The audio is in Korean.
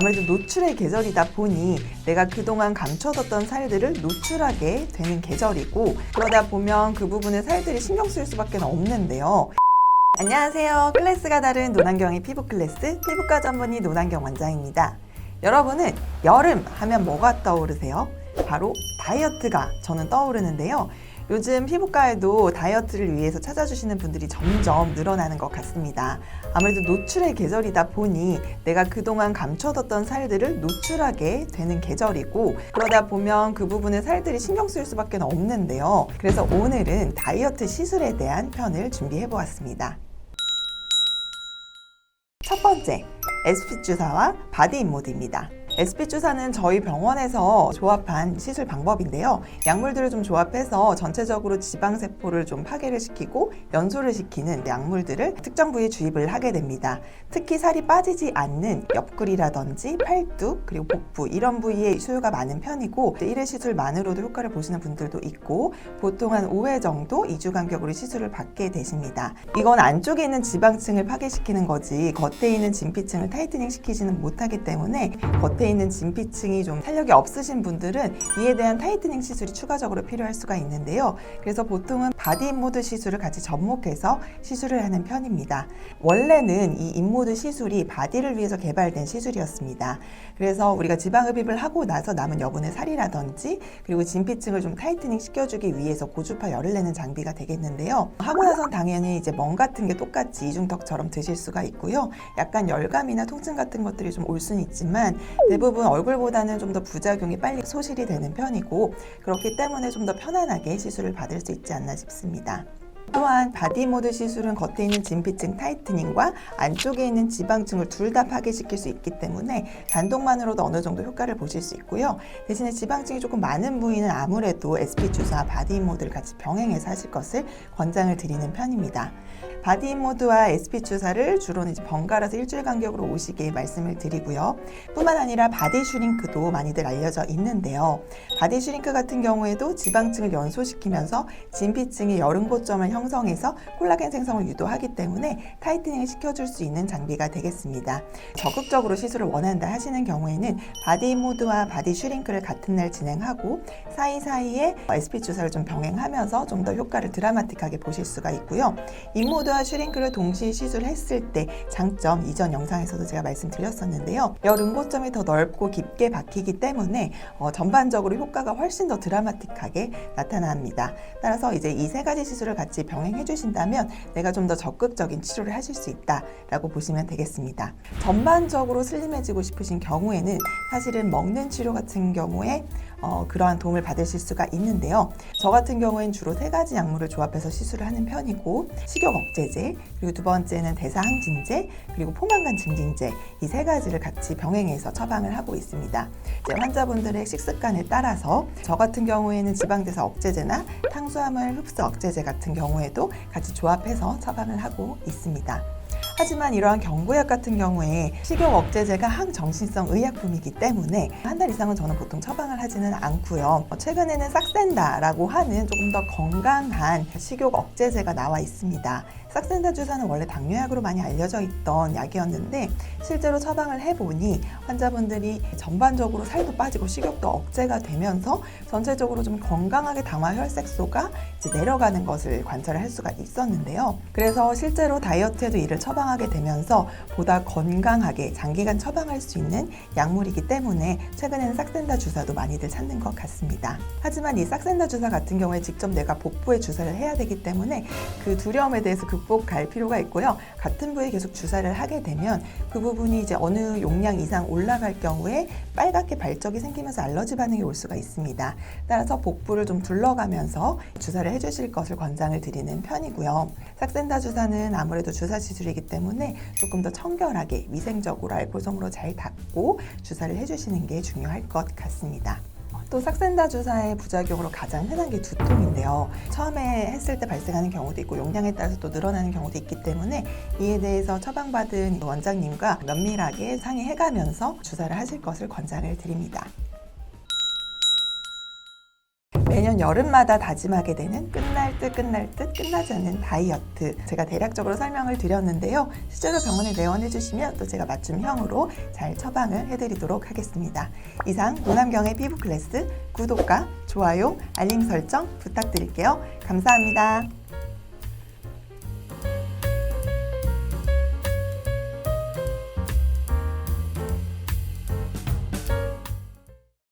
아무래도 노출의 계절이다 보니 내가 그동안 감춰뒀던 살들을 노출하게 되는 계절이고, 그러다 보면 그 부분에 살들이 신경 쓸 수밖에 없는데요. 안녕하세요. 클래스가 다른 노난경의 피부 클래스 피부과 전문의 노난경 원장입니다. 여러분은 여름 하면 뭐가 떠오르세요? 바로 다이어트가 저는 떠오르는데요. 요즘 피부과에도 다이어트를 위해서 찾아주시는 분들이 점점 늘어나는 것 같습니다. 아무래도 노출의 계절이다 보니 내가 그동안 감춰뒀던 살들을 노출하게 되는 계절이고, 그러다 보면 그 부분에 살들이 신경 쓸 수밖에 없는데요. 그래서 오늘은 다이어트 시술에 대한 편을 준비해 보았습니다. 첫 번째, SP 주사와 바디 인모드입니다. SP 주사는 저희 병원에서 조합한 시술 방법인데요. 약물들을 좀 조합해서 전체적으로 지방세포를 좀 파괴를 시키고 연소를 시키는 약물들을 특정 부위에 주입을 하게 됩니다. 특히 살이 빠지지 않는 옆구리라든지 팔뚝 그리고 복부 이런 부위에 수요가 많은 편이고, 1회 시술만으로도 효과를 보시는 분들도 있고, 보통 한 5회 정도 2주 간격으로 시술을 받게 되십니다. 이건 안쪽에 있는 지방층을 파괴시키는 거지 겉에 있는 진피층을 타이트닝 시키지는 못하기 때문에, 겉에 있는 진피층이 좀 탄력이 없으신 분들은 이에 대한 타이트닝 시술이 추가적으로 필요할 수가 있는데요. 그래서 보통은 바디 인모드 시술을 같이 접목해서 시술을 하는 편입니다. 원래는 이 인모드 시술이 바디를 위해서 개발된 시술이었습니다. 그래서 우리가 지방흡입을 하고 나서 남은 여분의 살이라든지 그리고 진피층을 좀 타이트닝 시켜주기 위해서 고주파 열을 내는 장비가 되겠는데요. 하고 나선 당연히 이제 멍 같은 게 똑같이 이중턱처럼 드실 수가 있고요. 약간 열감이나 통증 같은 것들이 좀 올 수는 있지만 대부분 얼굴보다는 좀 더 부작용이 빨리 소실이 되는 편이고, 그렇기 때문에 좀 더 편안하게 시술을 받을 수 있지 않나 싶습니다. 또한 바디 모드 시술은 겉에 있는 진피층 타이트닝과 안쪽에 있는 지방층을 둘 다 파괴시킬 수 있기 때문에 단독만으로도 어느 정도 효과를 보실 수 있고요. 대신에 지방층이 조금 많은 부위는 아무래도 SP 주사, 바디 모드를 같이 병행해서 하실 것을 권장을 드리는 편입니다. 바디 모드와 SP 주사를 주로는 이제 번갈아서 일주일 간격으로 오시게 말씀을 드리고요. 뿐만 아니라 바디 슈링크도 많이들 알려져 있는데요. 바디 슈링크 같은 경우에도 지방층을 연소시키면서 진피층의 여름고점을 형성해서 콜라겐 생성을 유도하기 때문에 타이트닝을 시켜줄 수 있는 장비가 되겠습니다. 적극적으로 시술을 원한다 하시는 경우에는 바디 모드와 바디 슈링크를 같은 날 진행하고 사이사이에 SP 주사를 좀 병행하면서 좀 더 효과를 드라마틱하게 보실 수가 있고요. 인모드와 슈링크를 동시에 시술했을 때 장점, 이전 영상에서도 제가 말씀드렸었는데요. 열응고점이 더 넓고 깊게 박히기 때문에 전반적으로 효과가 훨씬 더 드라마틱하게 나타납니다. 따라서 이제 이 세 가지 시술을 같이 병행해 주신다면 내가 좀 더 적극적인 치료를 하실 수 있다라고 보시면 되겠습니다. 전반적으로 슬림해지고 싶으신 경우에는 사실은 먹는 치료 같은 경우에 그러한 도움을 받으실 수가 있는데요. 저 같은 경우에는 주로 세 가지 약물을 조합해서 시술을 하는 편이고, 식욕 억제제, 그리고 두 번째는 대사항진제, 그리고 포만감 증진제, 이 세 가지를 같이 병행해서 처방을 하고 있습니다. 이제 환자분들의 식습관에 따라서 저 같은 경우에는 지방대사 억제제나 탄수화물 흡수 억제제 같은 경우에도 같이 조합해서 처방을 하고 있습니다. 하지만 이러한 경구약 같은 경우에 식욕 억제제가 항정신성 의약품이기 때문에 한 달 이상은 저는 보통 처방을 하지는 않고요. 최근에는 싹센다라고 하는 조금 더 건강한 식욕 억제제가 나와 있습니다. 싹센다 주사는 원래 당뇨약으로 많이 알려져 있던 약이었는데, 실제로 처방을 해보니 환자분들이 전반적으로 살도 빠지고 식욕도 억제가 되면서 전체적으로 좀 건강하게 당화 혈색소가 이제 내려가는 것을 관찰할 수가 있었는데요. 그래서 실제로 다이어트에도 이를 처방하게 되면서 보다 건강하게 장기간 처방할 수 있는 약물이기 때문에 최근에는 싹센다 주사도 많이들 찾는 것 같습니다. 하지만 이 싹센다 주사 같은 경우에 직접 내가 복부에 주사를 해야 되기 때문에 그 두려움에 대해서 극복할 필요가 있고요. 같은 부위에 계속 주사를 하게 되면 그 부분이 이제 어느 용량 이상 올라갈 경우에 빨갛게 발적이 생기면서 알러지 반응이 올 수가 있습니다. 따라서 복부를 좀 둘러가면서 주사를 해주실 것을 권장을 드리는 편이고요. 싹센다 주사는 아무래도 주사 시술이기 때문에 조금 더 청결하게 위생적으로 알코올솜으로 잘 닦고 주사를 해주시는 게 중요할 것 같습니다. 또 싹센다 주사의 부작용으로 가장 흔한 게 두통인데요. 처음에 했을 때 발생하는 경우도 있고 용량에 따라서 또 늘어나는 경우도 있기 때문에 이에 대해서 처방받은 원장님과 면밀하게 상의해가면서 주사를 하실 것을 권장을 드립니다. 매년 여름마다 다짐하게 되는 끝날 듯 끝나지 않는 다이어트, 제가 대략적으로 설명을 드렸는데요. 실제로 병원에 내원해 주시면 또 제가 맞춤형으로 잘 처방을 해드리도록 하겠습니다. 이상 노남경의 피부 클래스 구독과 좋아요, 알림 설정 부탁드릴게요. 감사합니다.